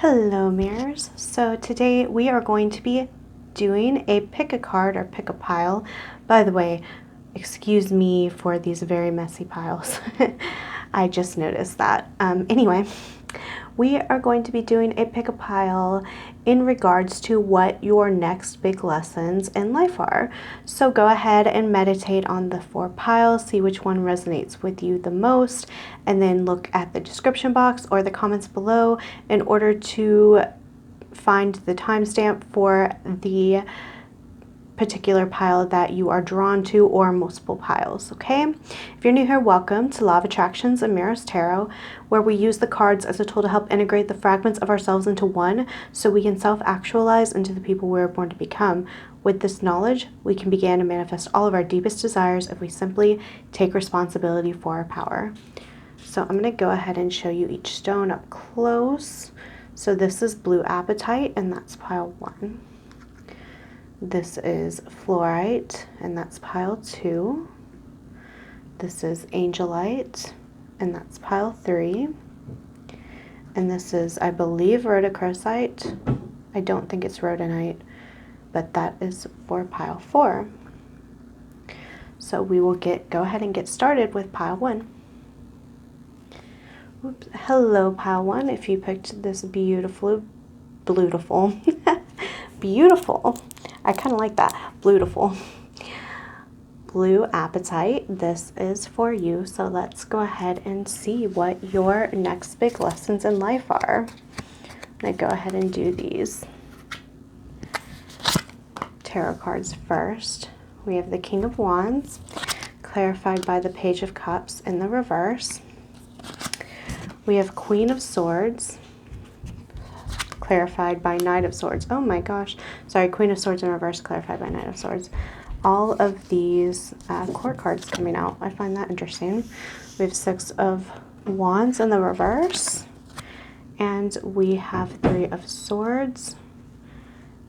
Hello mirrors. So today we are going to be doing a pick a card or pick a pile. By the way, excuse me for these very messy piles. I just noticed that. Anyway, we are going to be doing a pick a pile in regards to what your next big lessons in life are. So go ahead and meditate on the 4 piles, see which one resonates with you the most, and then look at the description box or the comments below in order to find the timestamp for the particular pile that you are drawn to, or multiple piles. Okay, if you're new here, welcome to Law of Attractions and Mirrors Tarot, where we use the cards as a tool to help integrate the fragments of ourselves into one so we can self-actualize into the people we were born to become. With this knowledge, we can begin to manifest all of our deepest desires if we simply take responsibility for our power. So I'm going to go ahead and show you each stone up close. So this is blue apatite, and that's pile 1. This is fluorite, and that's pile 2. This is angelite, and that's pile 3. And this is, I believe, rhodachrosite. I don't think it's rhodonite, but that is for pile 4. So we will go ahead and get started with pile 1. Oops. Hello, pile 1. If you picked this beautiful, beautiful. I kind of like that. Beautiful. Blue apatite. This is for you. So let's go ahead and see what your next big lessons in life are. I'm going to go ahead and do these tarot cards first. We have the King of Wands, clarified by the Page of Cups in the reverse. We have Queen of Swords, clarified by Knight of Swords. Oh my gosh. Sorry, Queen of Swords in reverse, clarified by Knight of Swords. All of these court cards coming out. I find that interesting. We have 6 of Wands in the reverse. And we have 3 of Swords.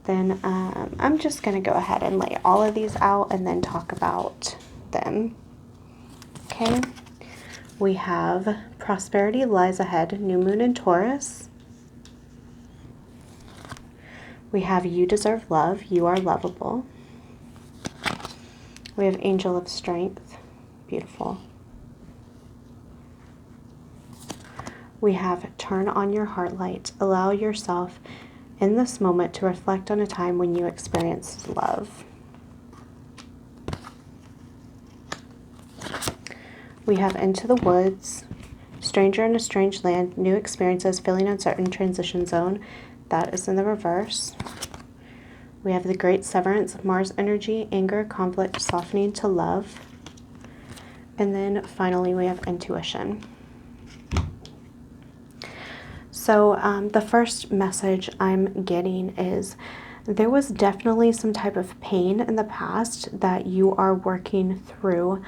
Then I'm just going to go ahead and lay all of these out and then talk about them. Okay. We have Prosperity Lies Ahead, New Moon in Taurus. We have You Deserve Love, You Are Lovable. We have Angel of Strength, beautiful. We have Turn on Your Heart Light, allow yourself in this moment to reflect on a time when you experienced love. We have Into the Woods, Stranger in a Strange Land, New Experiences, Feeling Uncertain, Transition Zone. That is in the reverse. We have the Great Severance, Mars Energy, Anger, Conflict, Softening to Love. And then finally we have Intuition. So the first message I'm getting is there was definitely some type of pain in the past that you are working through.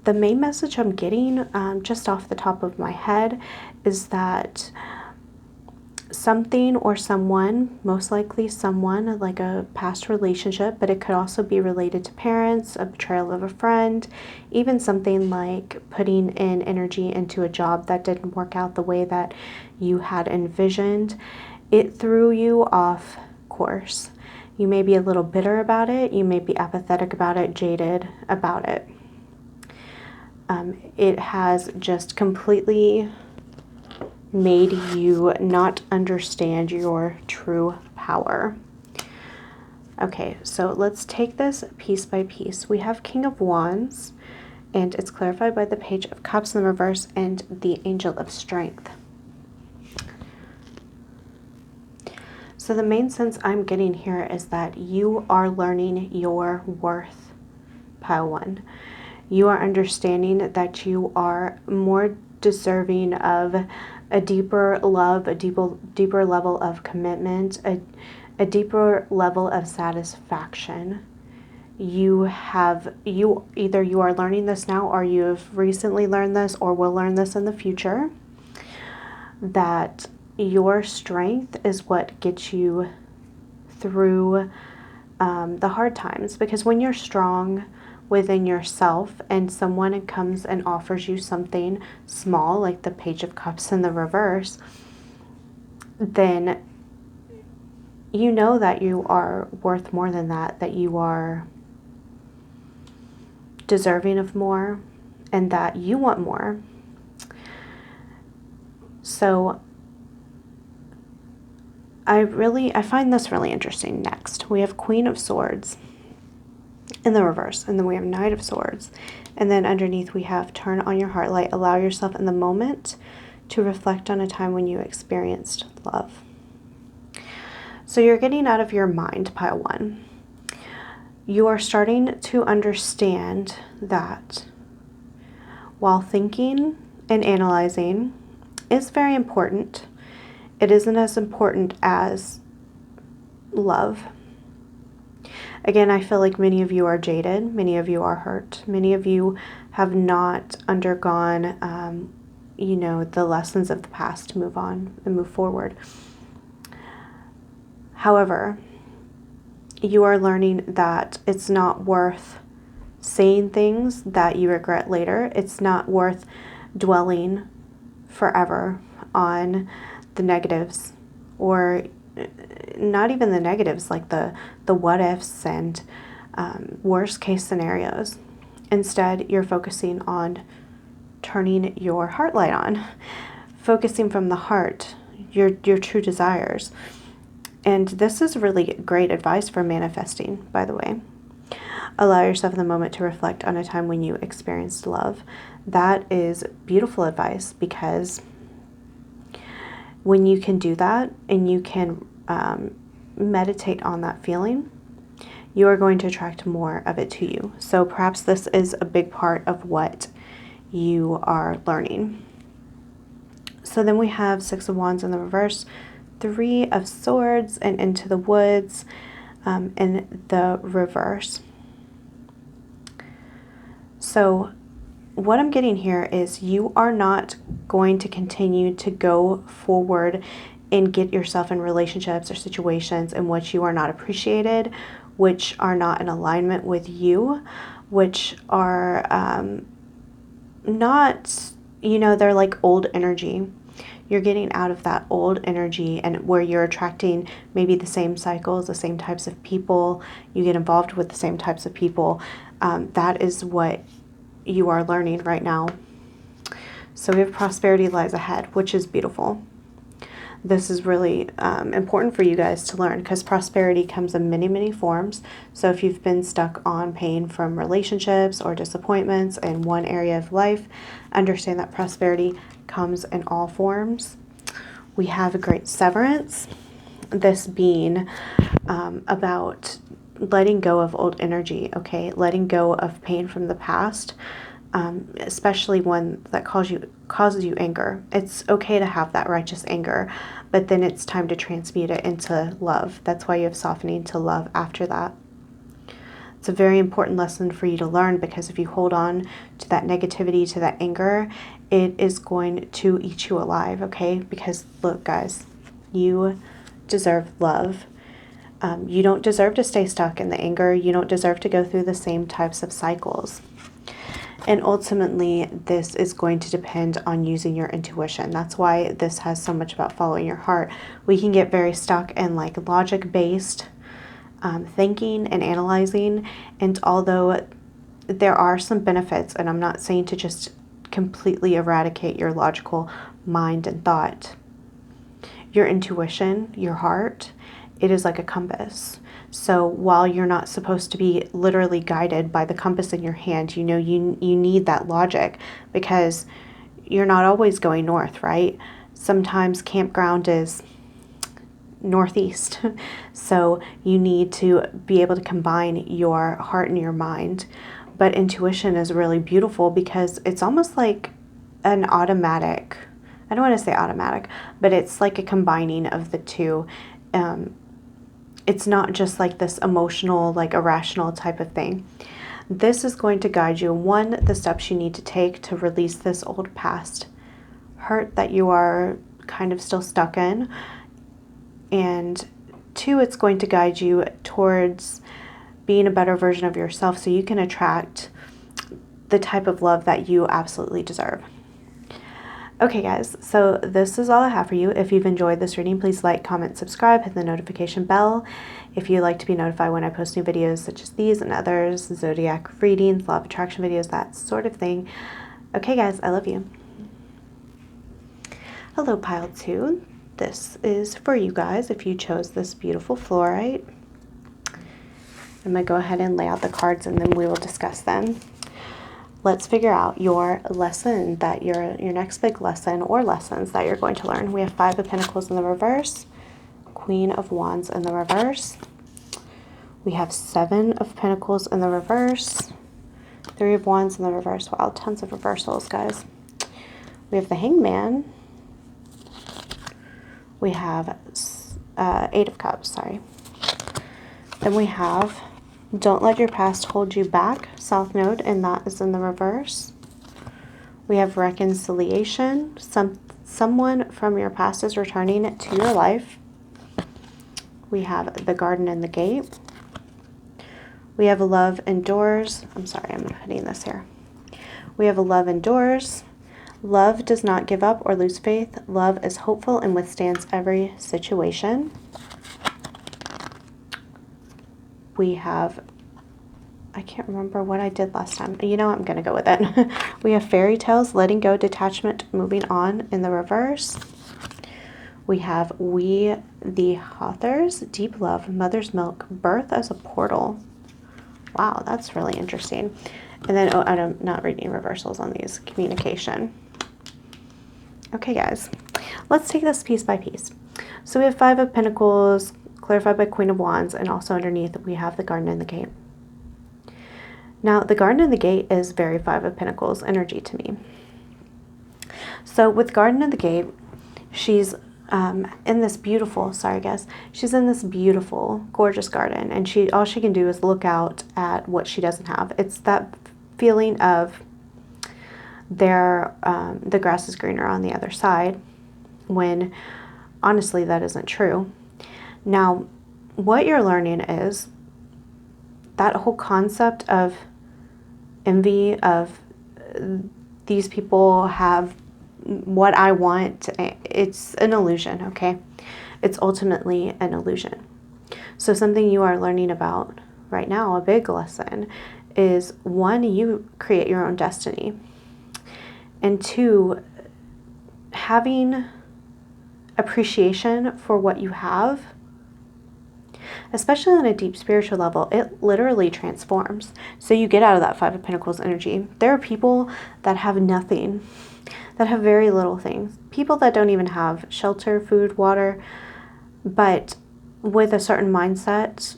The main message I'm getting, just off the top of my head, is that something or someone, most likely someone, like a past relationship, but it could also be related to parents, a betrayal of a friend, even something like putting in energy into a job that didn't work out the way that you had envisioned. It threw you off course. You may be a little bitter about it. You may be apathetic about it, jaded about it. It has just completely made you not understand your true power. Okay, so let's take this piece by piece. We have King of Wands, and it's clarified by the Page of Cups in the reverse and the Angel of Strength. So the main sense I'm getting here is that you are learning your worth, pile 1. You are understanding that you are more deserving of a deeper love, a deeper level of commitment, a deeper level of satisfaction. Either you are learning this now, or you have recently learned this, or will learn this in the future, that your strength is what gets you through the hard times. Because when you're strong within yourself and someone comes and offers you something small, like the Page of Cups in the reverse, then you know that you are worth more than that, that you are deserving of more, and that you want more. So I find this really interesting. Next, we have Queen of Swords in the reverse, and then we have Knight of Swords. And then underneath we have turn on your heart light. Allow yourself in the moment to reflect on a time when you experienced love. So you're getting out of your mind, pile one. You are starting to understand that while thinking and analyzing is very important, it isn't as important as love. Again, I feel like many of you are jaded, many of you are hurt, many of you have not undergone, the lessons of the past to move on and move forward. However, you are learning that it's not worth saying things that you regret later. It's not worth dwelling forever on the negatives, or not even the negatives, like the what ifs and worst case scenarios. Instead, you're focusing on turning your heart light on, focusing from the heart, your true desires. And this is really great advice for manifesting, by the way. Allow yourself in the moment to reflect on a time when you experienced love. That is beautiful advice, because when you can do that and you can meditate on that feeling, you are going to attract more of it to you. So perhaps this is a big part of what you are learning. So then we have Six of Wands in the reverse, Three of Swords, and Into the Woods in the reverse. So what I'm getting here is you are not going to continue to go forward and get yourself in relationships or situations in which you are not appreciated, which are not in alignment with you, which are not, they're like old energy. You're getting out of that old energy, and where you're attracting maybe the same cycles, the same types of people, you get involved with the same types of people. That is what you are learning right now. So we have prosperity lies ahead, which is beautiful. This is really important for you guys to learn, because prosperity comes in many, many forms. So if you've been stuck on pain from relationships or disappointments in one area of life, understand that prosperity comes in all forms. We have a great severance, this being about letting go of old energy, okay? Letting go of pain from the past, especially one that causes you anger. It's okay to have that righteous anger, but then it's time to transmute it into love. That's why you have softening to love after that. It's a very important lesson for you to learn, because if you hold on to that negativity, to that anger, it is going to eat you alive, okay? Because look, guys, you deserve love. You don't deserve to stay stuck in the anger. You don't deserve to go through the same types of cycles. And ultimately, this is going to depend on using your intuition. That's why this has so much about following your heart. We can get very stuck in like logic-based thinking and analyzing. And although there are some benefits, and I'm not saying to just completely eradicate your logical mind and thought, your intuition, your heart, it is like a compass. So while you're not supposed to be literally guided by the compass in your hand, you need that logic, because you're not always going north, right? Sometimes campground is northeast. So you need to be able to combine your heart and your mind. But intuition is really beautiful, because it's almost like an automatic, I don't want to say automatic, but it's like a combining of the two. It's not just like this emotional, like irrational type of thing. This is going to guide you in the steps you need to take to release this old past hurt that you are kind of still stuck in. And 2, it's going to guide you towards being a better version of yourself, so you can attract the type of love that you absolutely deserve. Okay guys, so this is all I have for you. If you've enjoyed this reading, please like, comment, subscribe, hit the notification bell. If you'd like to be notified when I post new videos such as these and others, zodiac readings, law of attraction videos, that sort of thing. Okay guys, I love you. Hello pile 2. This is for you guys if you chose this beautiful fluorite. I'm going to go ahead and lay out the cards and then we will discuss them. Let's figure out your lesson, that your next big lesson or lessons that you're going to learn. We have 5 of Pentacles in the reverse, Queen of Wands in the reverse. We have 7 of Pentacles in the reverse, 3 of Wands in the reverse. Wow, tons of reversals, guys. We have the Hangman. We have 8 of Cups, sorry. Then we have Don't Let Your Past Hold You Back, South Node, and that is in the reverse. We have Reconciliation. Someone from your past is returning to your life. We have the Garden and the Gate. We have Love Endures. I'm sorry, I'm putting this here. We have Love Endures. Love does not give up or lose faith. Love is hopeful and withstands every situation. We have, I can't remember what I did last time. You know, I'm going to go with it. We have Fairy Tales, Letting Go, Detachment, Moving On in the reverse. We have We the Authors, Deep Love, Mother's Milk, Birth as a Portal. Wow, that's really interesting. And then, oh, I'm not reading reversals on these. Communication. Okay, guys, let's take this piece by piece. So we have 5 of Pentacles, clarified by Queen of Wands, and also underneath we have the Garden and the Gate. Now, the Garden and the Gate is very 5 of Pentacles energy to me. So with Garden and the Gate, she's in this beautiful, sorry guys, she's in this beautiful, gorgeous garden, and all she can do is look out at what she doesn't have. It's that feeling of the grass is greener on the other side, when honestly that isn't true. Now, what you're learning is that whole concept of envy, of these people have what I want, it's an illusion, okay? It's ultimately an illusion. So something you are learning about right now, a big lesson, is 1, you create your own destiny. And 2, having appreciation for what you have, especially on a deep spiritual level, it literally transforms. So you get out of that 5 of Pentacles energy. There are people that have nothing, that have very little things. People that don't even have shelter, food, water, but with a certain mindset,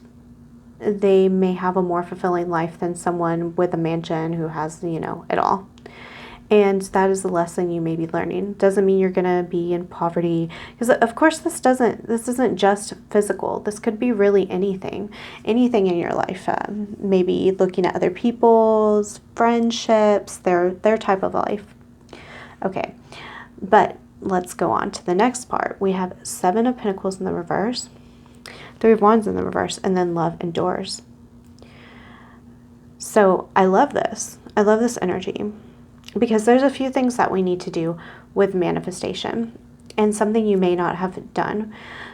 they may have a more fulfilling life than someone with a mansion who has, you know, it all. And that is the lesson you may be learning. Doesn't mean you're going to be in poverty. Because of course this isn't just physical. This could be really anything in your life. Maybe looking at other people's friendships, their type of life. Okay, but let's go on to the next part. We have 7 of Pentacles in the reverse, 3 of Wands in the reverse, and then Love Endures. So I love this. I love this energy. Because there's a few things that we need to do with manifestation, and something you may not have done.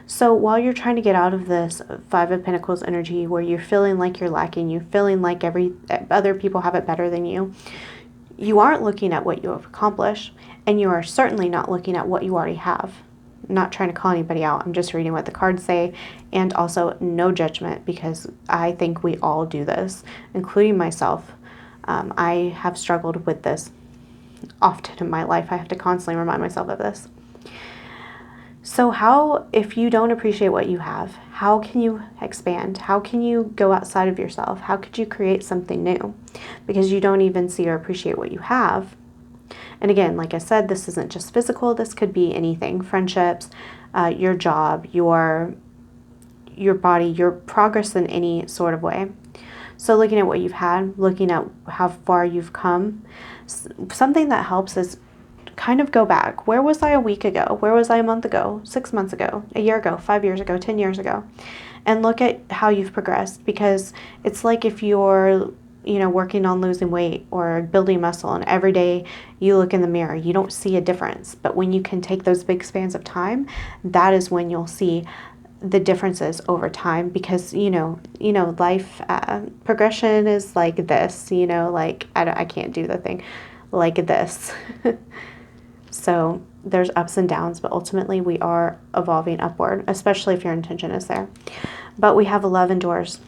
So while you're trying to get out of this 5 of Pentacles energy where you're feeling like you're lacking, you're feeling like other people have it better than you, you aren't looking at what you have accomplished, and you are certainly not looking at what you already have. I'm not trying to call anybody out. I'm just reading what the cards say, and also no judgment, because I think we all do this, including myself. I have struggled with this often in my life. I have to constantly remind myself of this. So how, if you don't appreciate what you have, how can you expand? How can you go outside of yourself? How could you create something new? Because you don't even see or appreciate what you have. And again, like I said, this isn't just physical. This could be anything. Friendships, your job, your body, your progress in any sort of way. So looking at what you've had, looking at how far you've come, something that helps is kind of go back. Where was I a week ago? Where was I a month ago? 6 months ago? A year ago? 5 years ago? 10 years ago? And look at how you've progressed, because it's like if you're working on losing weight or building muscle, and every day you look in the mirror, you don't see a difference. But when you can take those big spans of time, that is when you'll see the differences over time, because life progression is like this, like I can't do the thing like this. So there's ups and downs, but ultimately we are evolving upward, especially if your intention is there. But we have love endures.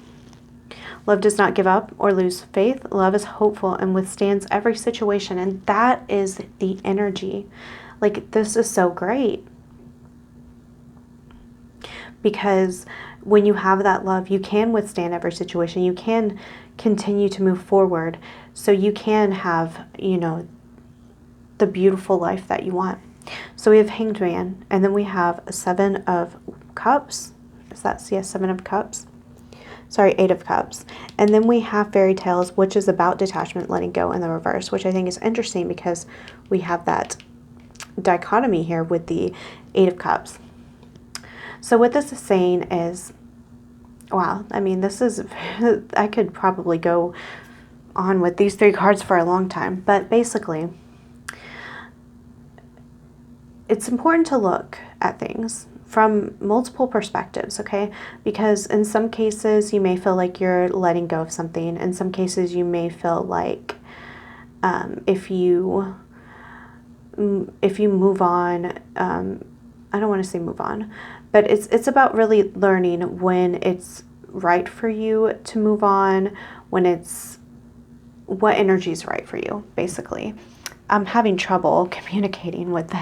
Love does not give up or lose faith. Love is hopeful and withstands every situation. And that is the energy. Like, this is so great. Because when you have that love, you can withstand every situation. You can continue to move forward. So you can have, the beautiful life that you want. So we have Hanged Man, and then we have 7 of Cups. Is that, yes, 7 of Cups? Sorry, 8 of Cups. And then we have Fairy Tales, which is about detachment, letting go in the reverse, which I think is interesting because we have that dichotomy here with the 8 of Cups. So what this is saying is, wow, I mean, this is, I could probably go on with these 3 cards for a long time, but basically, it's important to look at things from multiple perspectives, okay? Because in some cases, you may feel like you're letting go of something. In some cases, you may feel like if you move on, I don't want to say move on, but it's about really learning when it's right for you to move on, when it's what energy is right for you, basically. I'm having trouble communicating with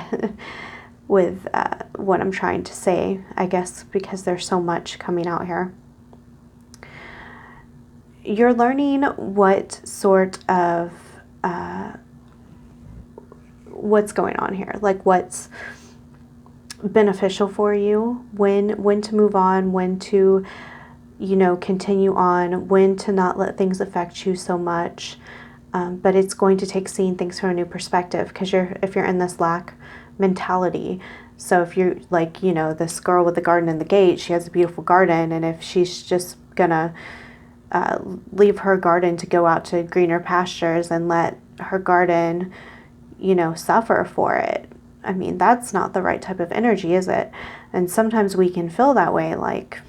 what I'm trying to say, I guess, because there's so much coming out here. You're learning what sort of what's going on here, like what's beneficial for you, when to move on, when to continue on, when to not let things affect you so much. But it's going to take seeing things from a new perspective, because if you're in this lack mentality. So if you're like, this girl with the garden in the gate, she has a beautiful garden, and if she's just gonna leave her garden to go out to greener pastures and let her garden, suffer for it, I mean, that's not the right type of energy, is it? And sometimes we can feel that way, like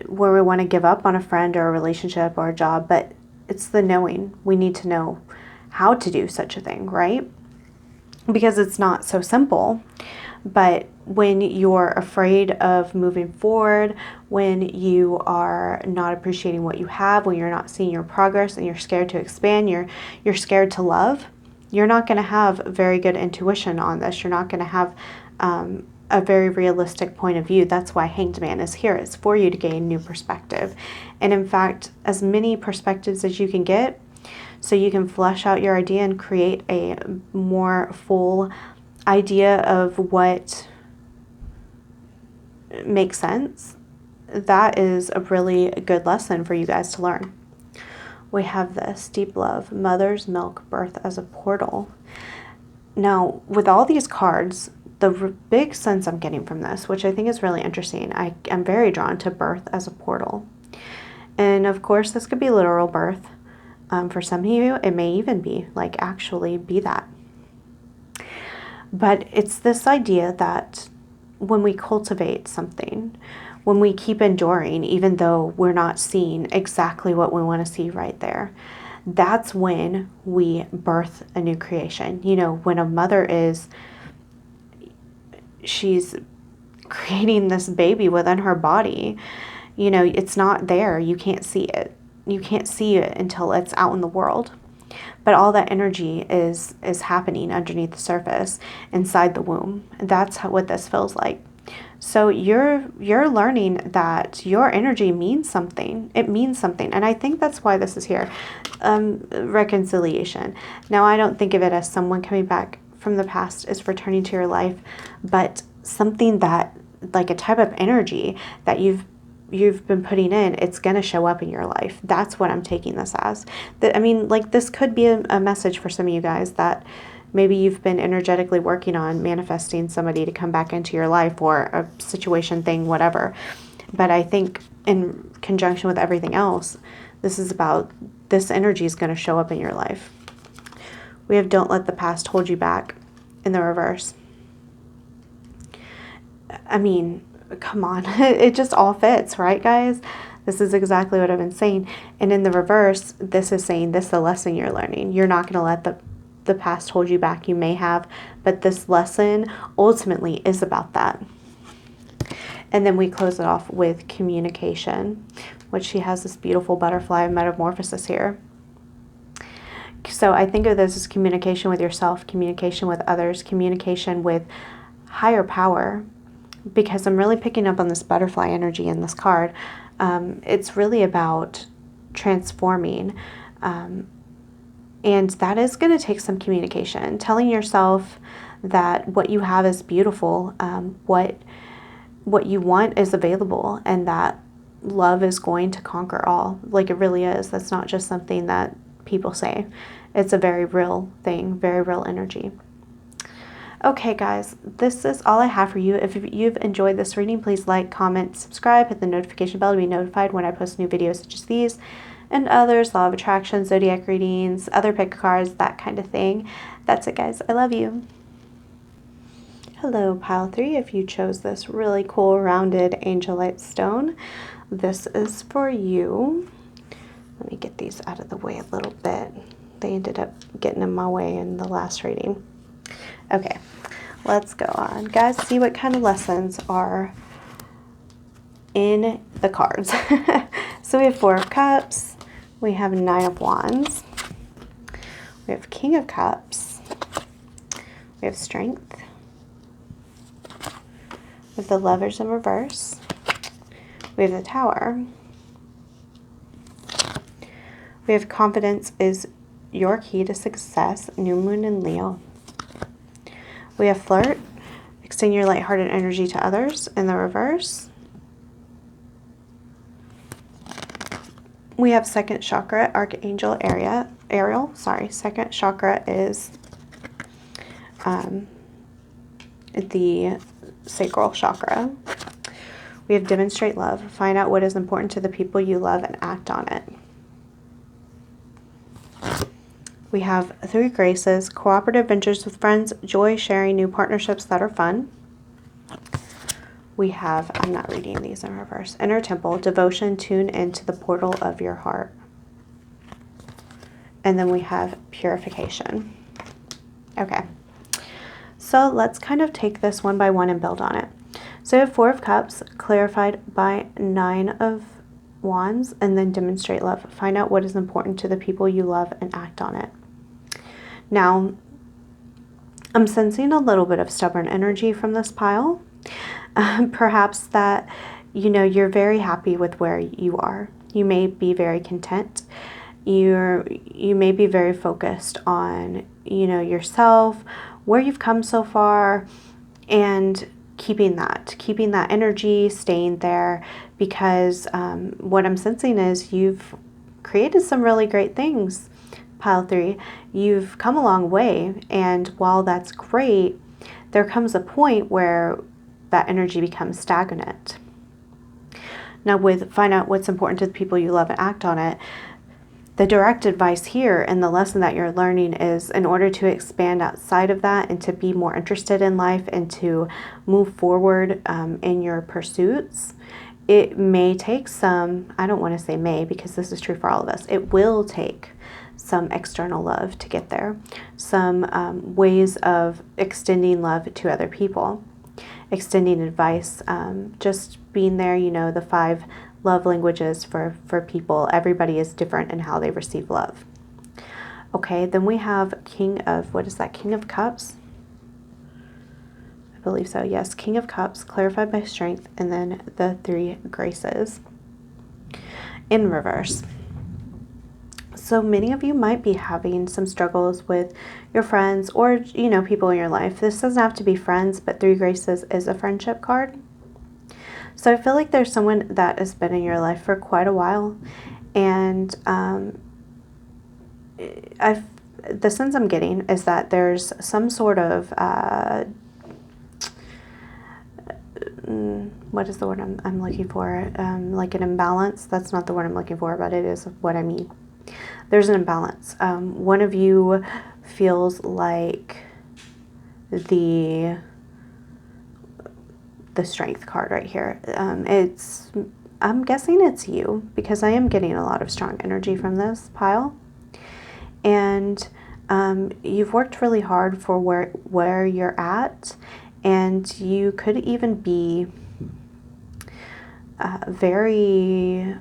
where we want to give up on a friend or a relationship or a job, but it's the knowing. We need to know how to do such a thing, right? Because it's not so simple. But when you're afraid of moving forward, when you are not appreciating what you have, when you're not seeing your progress and you're scared to expand, you're scared to love, you're not going to have very good intuition on this. You're not going to have a very realistic point of view. That's why Hanged Man is here. It's for you to gain new perspective. And in fact, as many perspectives as you can get, so you can flesh out your idea and create a more full idea of what makes sense. That is a really good lesson for you guys to learn. We have this deep love, mother's milk, birth as a portal. Now, with all these cards, the big sense I'm getting from this, which I think is really interesting, I am very drawn to birth as a portal. And of course, this could be literal birth. For some of you, it may even be like actually be that. But it's this idea that when we cultivate something, when we keep enduring, even though we're not seeing exactly what we want to see right there, that's when we birth a new creation. When a mother she's creating this baby within her body, it's not there. You can't see it. You can't see it until it's out in the world. But all that energy is happening underneath the surface inside the womb. That's what this feels like. So you're learning that your energy means something. It means something. And I think that's why this is here. Reconciliation. Now, I don't think of it as someone coming back from the past is returning to your life, but something that, like a type of energy that you've been putting in, it's going to show up in your life. That's what I'm taking this as. This could be a message for some of you guys that maybe you've been energetically working on manifesting somebody to come back into your life, or a situation, thing, whatever. But I think in conjunction with everything else, This is about this energy is going to show up in your life. We have don't let the past hold you back in the reverse. I mean, come on. It just all fits, right, guys? This is exactly what I've been saying. And in the reverse, this is saying this is the lesson you're learning. You're not going to let the past hold you back. You may have, but this lesson ultimately is about that. And then we close it off with communication, which she has this beautiful butterfly metamorphosis here. So I think of this as communication with yourself, communication with others, communication with higher power, because I'm really picking up on this butterfly energy in this card. It's really about transforming, and that is going to take some communication, telling yourself that what you have is beautiful, what you want is available, and that love is going to conquer all. Like, it really is. That's not just something that people say. It's a very real thing, very real energy. Okay, guys, this is all I have for you. If you've enjoyed this reading, please like, comment, subscribe, hit the notification bell to be notified when I post new videos such as these and others, law of attraction, zodiac readings, other pick cards, that kind of thing. That's it, guys. I love you. Hello, pile 3. If you chose this really cool rounded Angelite stone, this is for you. Let me get these out of the way a little bit. They ended up getting in my way in the last reading. Okay, let's go on. Guys, see what kind of lessons are in the cards. So we have 4 of Cups. We have 9 of Wands. We have King of Cups. We have Strength. We have the Lovers in reverse. We have the Tower. We have Confidence is your key to success, New Moon in Leo. We have Flirt, extend your lighthearted energy to others in the reverse. We have second chakra, Archangel Ariel. Second chakra is the sacral chakra. We have demonstrate love. Find out what is important to the people you love and act on it. We have 3 graces, cooperative ventures with friends, joy, sharing new partnerships that are fun. We have, I'm not reading these in reverse, inner temple, devotion, tune into the portal of your heart. And then we have purification. Okay, so let's kind of take this one by one and build on it. So we have 4 of Cups, clarified by 9 of Wands, and then demonstrate love. Find out what is important to the people you love and act on it. Now, I'm sensing a little bit of stubborn energy from this pile. Perhaps that, you know, you're very happy with where you are. You may be very content. You may be very focused on, you know, yourself, where you've come so far, and keeping that energy, staying there, because what I'm sensing is you've created some really great things, pile 3. You've come a long way, and while that's great, there comes a point where that energy becomes stagnant. Now, with find out what's important to the people you love and act on it, the direct advice here and the lesson that you're learning is, in order to expand outside of that and to be more interested in life and to move forward in your pursuits, it may take some, I don't want to say may, because this is true for all of us, it will take some external love to get there, some ways of extending love to other people, extending advice, just being there. You know, the 5 love languages for people. Everybody is different in how they receive love. Okay, then we have King of, what is that? King of Cups? I believe so, yes. King of Cups, clarified by strength, and then the 3 graces in reverse. So many of you might be having some struggles with your friends or, you know, people in your life. This doesn't have to be friends, but 3 graces is a friendship card. So I feel like there's someone that has been in your life for quite a while, and the sense I'm getting is that there's some sort of what is the word I'm looking for? Like an imbalance. That's not the word I'm looking for, but it is what I mean. There's an imbalance. One of you feels like the strength card right here. I'm guessing it's you, because I am getting a lot of strong energy from this pile. And you've worked really hard for where you're at, and you could even be very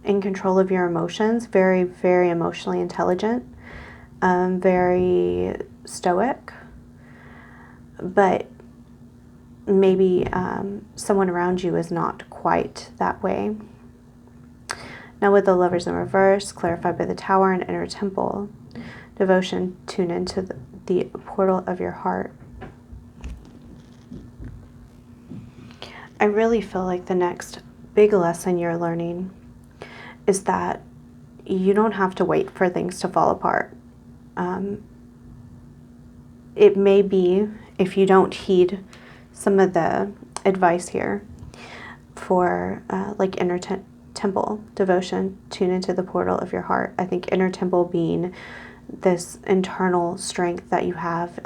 in control of your emotions, very, very emotionally intelligent, very stoic, but maybe someone around you is not quite that way. Now with the Lovers in reverse, clarified by the Tower and Inner Temple, devotion, tune into the portal of your heart. I really feel like the next big lesson you're learning is that you don't have to wait for things to fall apart. It may be, if you don't heed some of the advice here for like Inner Temple, devotion, tune into the portal of your heart. I think Inner Temple being this internal strength that you have,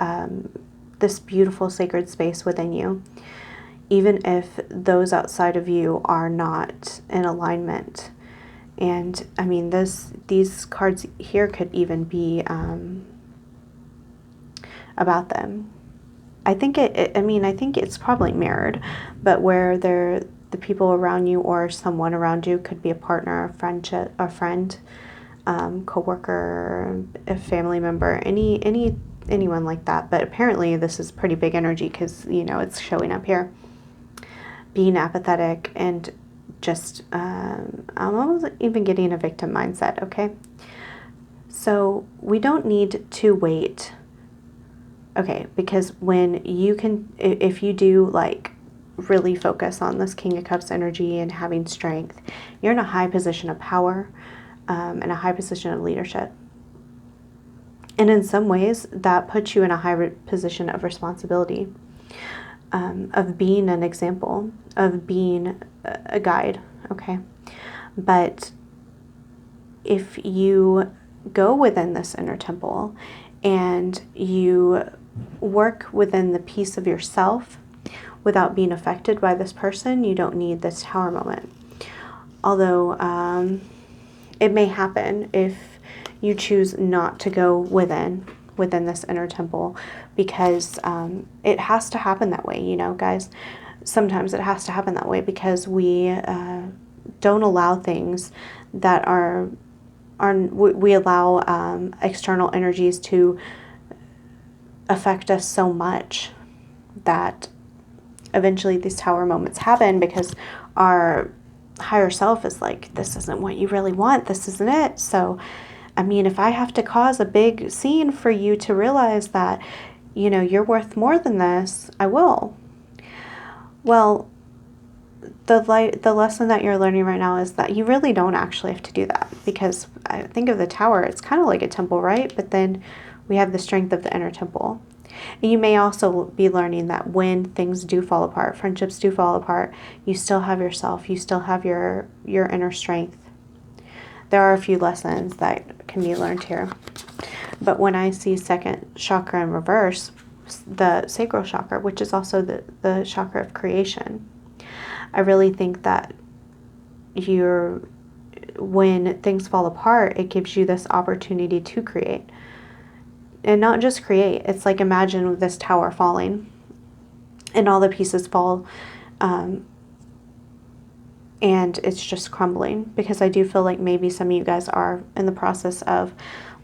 this beautiful sacred space within you, even if those outside of you are not in alignment. And I mean, these cards here could even be about them. I think I think it's probably mirrored, but where the people around you or someone around you could be a partner, a friend, co-worker, a family member, anyone like that. But apparently this is pretty big energy, because it's showing up here. Being apathetic and just I'm almost even getting a victim mindset. Okay, so we don't need to wait. Okay, because when you can, if you do like really focus on this King of Cups energy and having strength, you're in a high position of power, and a high position of leadership. And in some ways that puts you in a high position of responsibility, of being an example, of being a guide. Okay, but if you go within this Inner Temple and you work within the peace of yourself without being affected by this person, you don't need this Tower moment. Although it may happen if you choose not to go within this Inner Temple, because it has to happen that way, guys. Sometimes it has to happen that way because we don't allow things that we allow external energies to affect us so much that eventually these Tower moments happen, because our higher self is like, this isn't what you really want, this isn't it. So I mean, if I have to cause a big scene for you to realize that you're worth more than this, I will. Well, the lesson that you're learning right now is that you really don't actually have to do that, because I think of the Tower, it's kind of like a temple, right? But then we have the strength of the Inner Temple. And you may also be learning that when things do fall apart, friendships do fall apart, you still have yourself, you still have your inner strength. There are a few lessons that can be learned here. But when I see second chakra in reverse, the sacral chakra, which is also the chakra of creation, I really think that when things fall apart, it gives you this opportunity to create. And not just create, it's like, imagine this tower falling and all the pieces fall, and it's just crumbling, because I do feel like maybe some of you guys are in the process of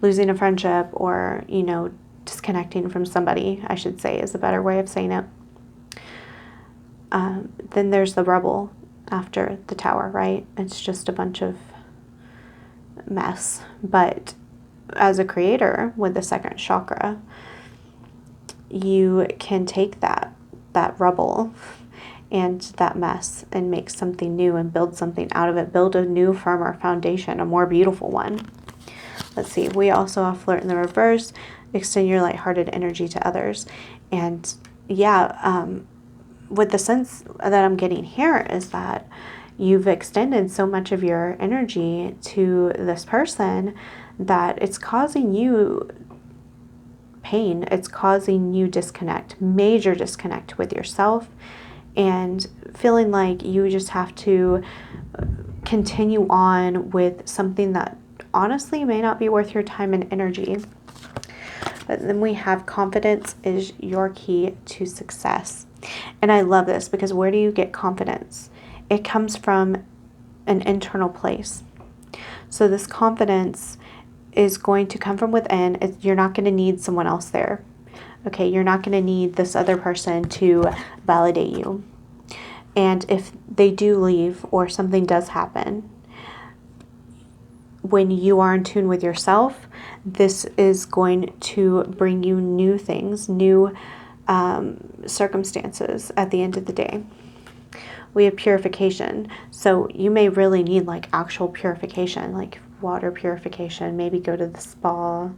losing a friendship, or disconnecting from somebody, I should say, is a better way of saying it. Then there's the rubble after the tower, right? It's just a bunch of mess. But as a creator with the second chakra, you can take that rubble and that mess and make something new and build something out of it, build a new, firmer foundation, a more beautiful one. Let's see, we also have Flirt in the reverse, extend your lighthearted energy to others. And yeah, with the sense that I'm getting here is that you've extended so much of your energy to this person that it's causing you pain. It's causing you disconnect, major disconnect with yourself, and feeling like you just have to continue on with something that honestly may not be worth your time and energy. But then we have confidence is your key to success. And I love this because where do you get confidence? It comes from an internal place. So this confidence is going to come from within. You're not going to need someone else there. Okay, you're not going to need this other person to validate you. And if they do leave or something does happen, when you are in tune with yourself, this is going to bring you new things, new circumstances at the end of the day. We have purification. So you may really need like actual purification, like water purification, maybe go to the spa,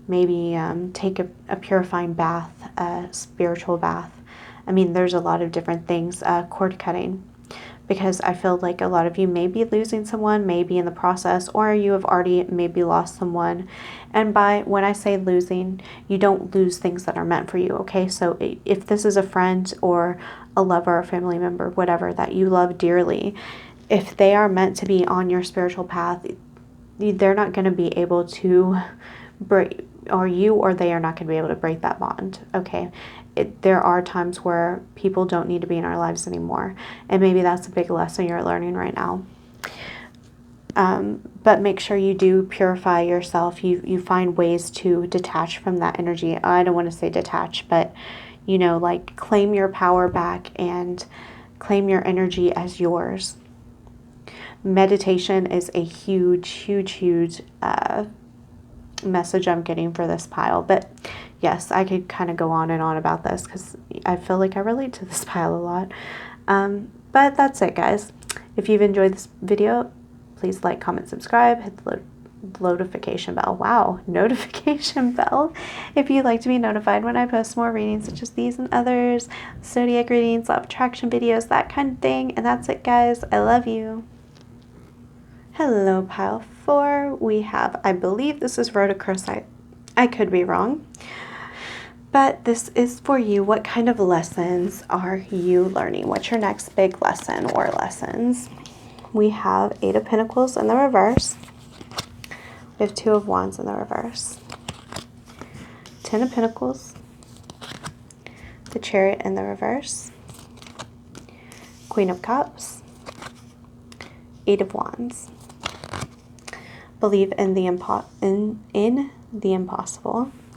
maybe take a purifying bath, a spiritual bath. I mean, there's a lot of different things, cord cutting, because I feel like a lot of you may be losing someone, maybe in the process, or you have already maybe lost someone. And when I say losing, you don't lose things that are meant for you, okay? So if this is a friend or a lover, a family member, whatever, that you love dearly, if they are meant to be on your spiritual path, they're not going to be able to break, or you or they are not going to be able to break that bond, okay? There are times where people don't need to be in our lives anymore, and maybe that's a big lesson you're learning right now. But make sure you do purify yourself. You find ways to detach from that energy. I don't want to say detach, but like claim your power back and claim your energy as yours. Meditation is a huge message I'm getting for this pile. But yes, I could kind of go on and on about this because I feel like I relate to this pile a lot. But that's it, guys. If you've enjoyed this video, please like, comment, subscribe, hit the notification bell. Wow, notification bell. If you'd like to be notified when I post more readings such as these and others, zodiac readings, law of attraction videos, that kind of thing. And that's it, guys. I love you. Hello, pile 4. We have, I believe this is Rhodachrosite. I could be wrong. But this is for you. What kind of lessons are you learning? What's your next big lesson or lessons? We have 8 of Pentacles in the reverse. We have 2 of Wands in the reverse. 10 of Pentacles. The Chariot in the reverse. Queen of Cups. 8 of Wands. Believe in the impossible.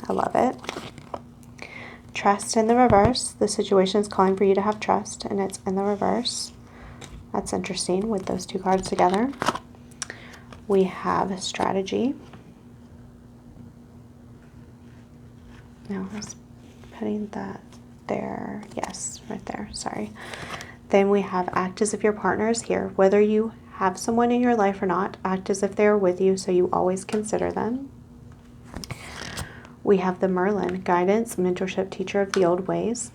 I love it. Trust in the reverse. The situation is calling for you to have trust, and it's in the reverse. That's interesting with those 2 cards together. We have strategy. No, I was putting that there. Yes, right there. Sorry. Then we have act as if your partner is here. Whether you have someone in your life or not, act as if they're with you so you always consider them. We have the Merlin, guidance, mentorship, teacher of the old ways.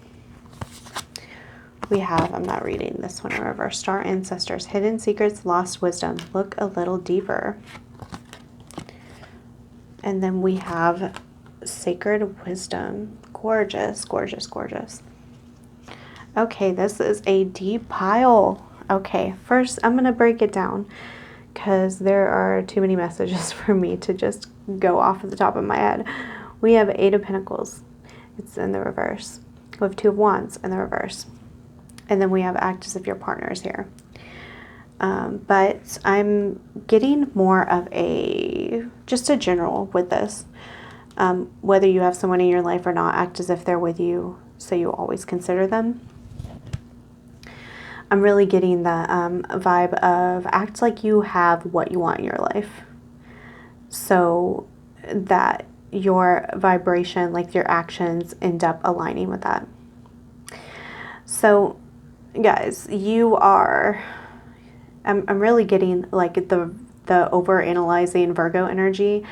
We have, I'm not reading this one in reverse, star ancestors, hidden secrets, lost wisdom. Look a little deeper. And then we have sacred wisdom. Gorgeous, gorgeous, gorgeous. Okay, this is a deep pile. Okay, first I'm going to break it down because there are too many messages for me to just go off at the top of my head. We have 8 of Pentacles. It's in the reverse. We have 2 of Wands in the reverse. And then we have act as if your partner is here. But I'm getting more of just a general with this. Whether you have someone in your life or not, act as if they're with you so you always consider them. I'm really getting the vibe of act like you have what you want in your life. So that your vibration, like your actions, end up aligning with that. So guys, I'm really getting like the over analyzing Virgo energy.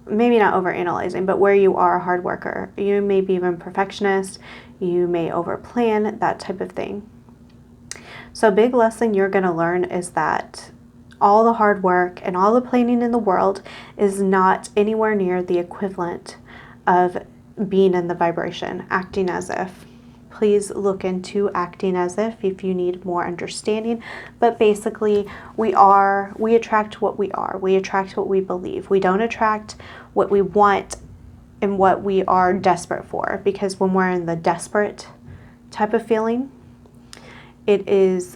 maybe not overanalyzing, but where you are a hard worker. You may be even perfectionist. You may overplan, that type of thing. So a big lesson you're going to learn is that all the hard work and all the planning in the world is not anywhere near the equivalent of being in the vibration, acting as if. Please look into acting as if you need more understanding. But basically, we attract what we are. We attract what we believe. We don't attract what we want and what we are desperate for. Because when we're in the desperate type of feeling,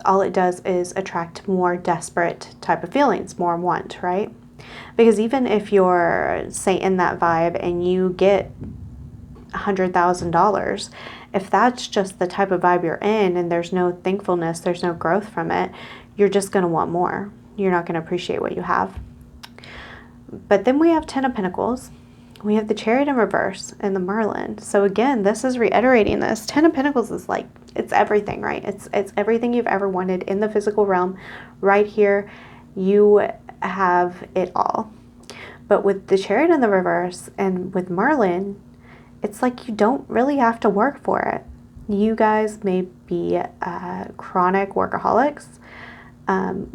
all it does is attract more desperate type of feelings, more want, right? Because even if you're, say, in that vibe and you get $100,000, if that's just the type of vibe you're in and there's no thankfulness, there's no growth from it, you're just going to want more. You're not going to appreciate what you have. But then we have 10 of Pentacles. We have the Chariot in reverse and the Merlin. So again, this is reiterating this. 10 of Pentacles is like, it's everything, right? It's everything you've ever wanted in the physical realm. Right here, you have it all. But with the Chariot in the reverse and with Merlin, it's like you don't really have to work for it. You guys may be chronic workaholics.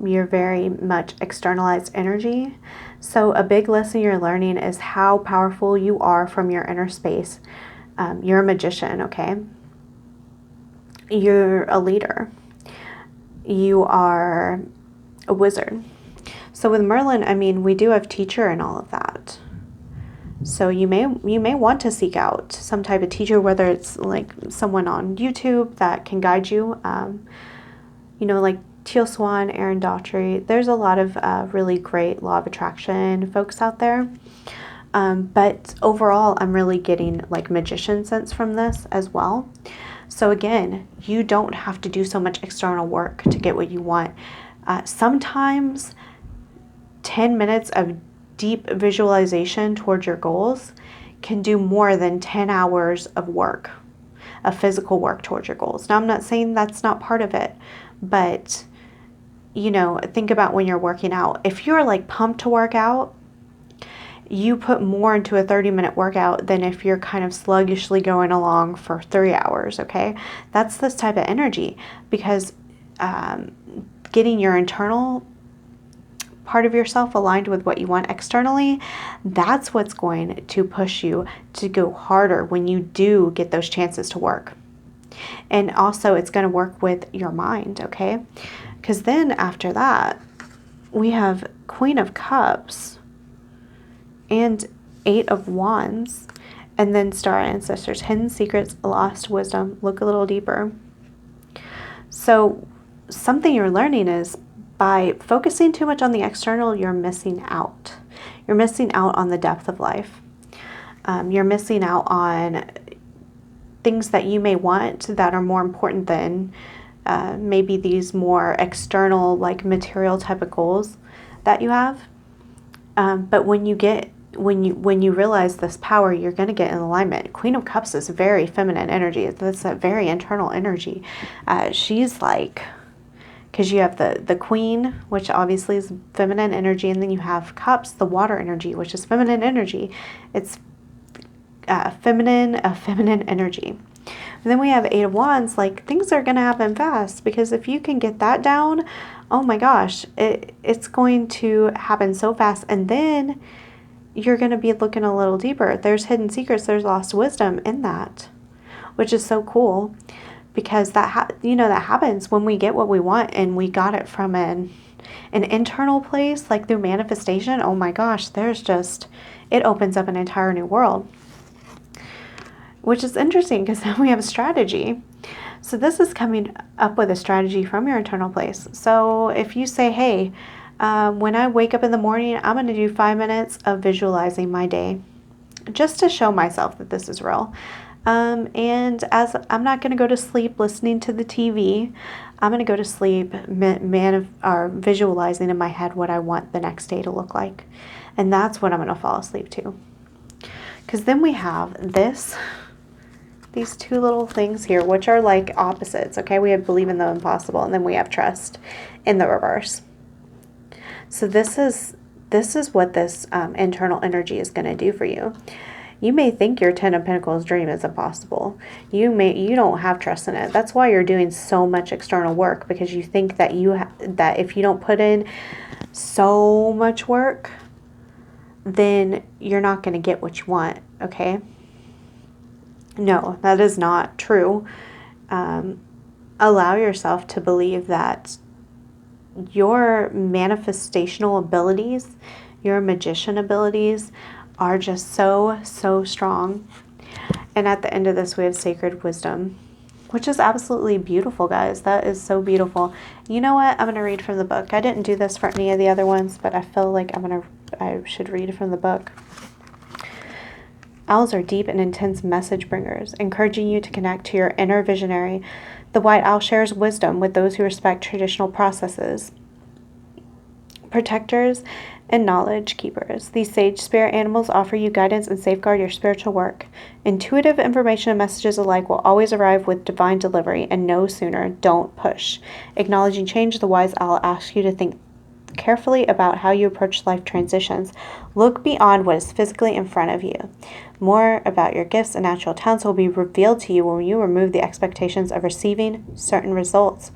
You're very much externalized energy. So a big lesson you're learning is how powerful you are from your inner space. You're a magician, okay? You're a leader. You are a wizard. So with Merlin, I mean, we do have teacher and all of that. So you may want to seek out some type of teacher, whether it's like someone on YouTube that can guide you. Like Teal Swan, Aaron Daughtry. There's a lot of really great law of attraction folks out there. But overall, I'm really getting like magician sense from this as well. So again, you don't have to do so much external work to get what you want. Sometimes 10 minutes of deep visualization towards your goals can do more than 10 hours of work, of physical work towards your goals. Now, I'm not saying that's not part of it, but think about when you're working out. If you're like pumped to work out, you put more into a 30-minute workout than if you're kind of sluggishly going along for 3 hours, okay? That's this type of energy, because getting your internal part of yourself aligned with what you want externally, that's what's going to push you to go harder when you do get those chances to work. And also it's going to work with your mind, okay? Because then after that, we have Queen of Cups and 8 of Wands, and then Star Ancestors, Hidden Secrets, Lost Wisdom. Look a little deeper. So something you're learning is by focusing too much on the external, you're missing out. You're missing out on the depth of life. You're missing out on things that you may want that are more important than maybe these more external, like material type of goals that you have. But when you realize this power, you're going to get in alignment. Queen of Cups is very feminine energy. That's a very internal energy. She's like, because you have the Queen, which obviously is feminine energy, and then you have Cups, the water energy, which is feminine energy. It's feminine energy. And then we have 8 of Wands, like things are going to happen fast, because if you can get that down, oh my gosh, it's going to happen so fast. And then you're going to be looking a little deeper. There's hidden secrets, there's lost wisdom in that, which is so cool, because that happens when we get what we want and we got it from an internal place, like through manifestation. Oh my gosh, it opens up an entire new world, which is interesting, because then we have a strategy. So this is coming up with a strategy from your internal place. So if you say, hey, when I wake up in the morning, I'm going to do 5 minutes of visualizing my day, just to show myself that this is real. And as I'm not going to go to sleep listening to the TV, I'm going to go to sleep visualizing in my head what I want the next day to look like. And that's what I'm going to fall asleep to. Because then we have these 2 little things here, which are like opposites, okay? We have believe in the impossible, and then we have trust in the reverse. So this is this is what this internal energy is going to do for you. You may think your Ten of Pentacles dream is impossible. You don't have trust in it. That's why you're doing so much external work, because you think that that if you don't put in so much work, then you're not going to get what you want, okay? No, that is not true. Allow yourself to believe that your manifestational abilities, your magician abilities are just so, so strong. And at the end of this, we have sacred wisdom, which is absolutely beautiful, guys. That is so beautiful. You know what? I'm going to read from the book. I didn't do this for any of the other ones, but I feel like I should read from the book. Owls are deep and intense message bringers, encouraging you to connect to your inner visionary. The white owl shares wisdom with those who respect traditional processes. Protectors and knowledge keepers. These sage spirit animals offer you guidance and safeguard your spiritual work. Intuitive information and messages alike will always arrive with divine delivery, and no sooner. Don't push. Acknowledging change, the wise owl asks you to think carefully about how you approach life transitions. Look beyond what is physically in front of you. More about your gifts and natural talents will be revealed to you when you remove the expectations of receiving certain results.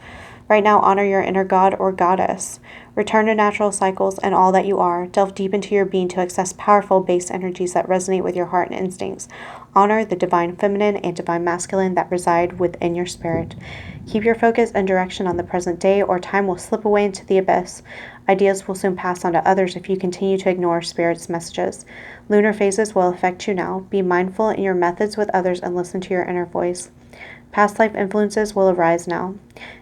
Right now, honor your inner god or goddess. Return to natural cycles and all that you are. Delve deep into your being to access powerful base energies that resonate with your heart and instincts. Honor the divine feminine and divine masculine that reside within your spirit. Keep your focus and direction on the present day, or time will slip away into the abyss. Ideas will soon pass on to others if you continue to ignore spirit's messages. Lunar phases will affect you now. Be mindful in your methods with others and listen to your inner voice. Past life influences will arise now.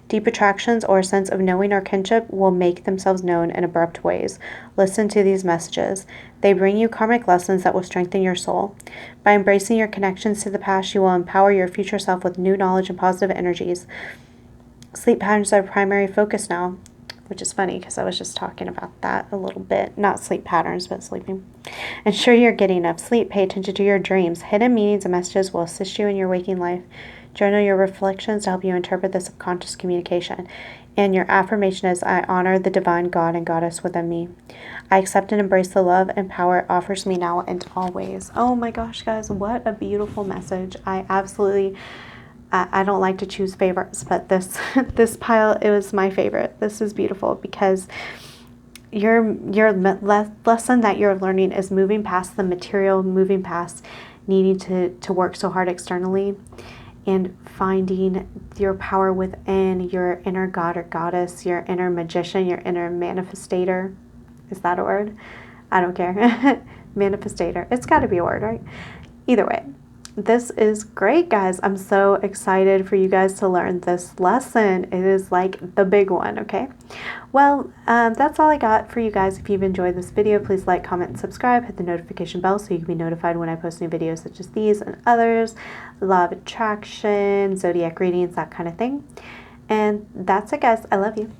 Deep attractions or a sense of knowing or kinship will make themselves known in abrupt ways. Listen to these messages. They bring you karmic lessons that will strengthen your soul. By embracing your connections to the past, you will empower your future self with new knowledge and positive energies. Sleep patterns are primary focus now, which is funny because I was just talking about that a little bit. Not sleep patterns, but sleeping. Ensure you're getting enough sleep. Pay attention to your dreams. Hidden meanings and messages will assist you in your waking life. Journal your reflections to help you interpret the subconscious communication. And your affirmation is, I honor the divine God and goddess within me. I accept and embrace the love and power it offers me now and always. Oh my gosh, guys, what a beautiful message. I absolutely, I don't like to choose favorites, but this pile, it was my favorite. This is beautiful because your lesson that you're learning is moving past the material, moving past needing to work so hard externally, and finding your power within your inner god or goddess, your inner magician, your inner manifestator. Is that a word? I don't care. Manifestator. It's got to be a word, right? Either way, this is great, guys. I'm so excited for you guys to learn this lesson. It is like the big one, okay? Well, that's all I got for you guys. If you've enjoyed this video, please like, comment, and subscribe. Hit the notification bell so you can be notified when I post new videos such as these and others. Law of attraction, zodiac readings, that kind of thing. And that's it, guys. I love you.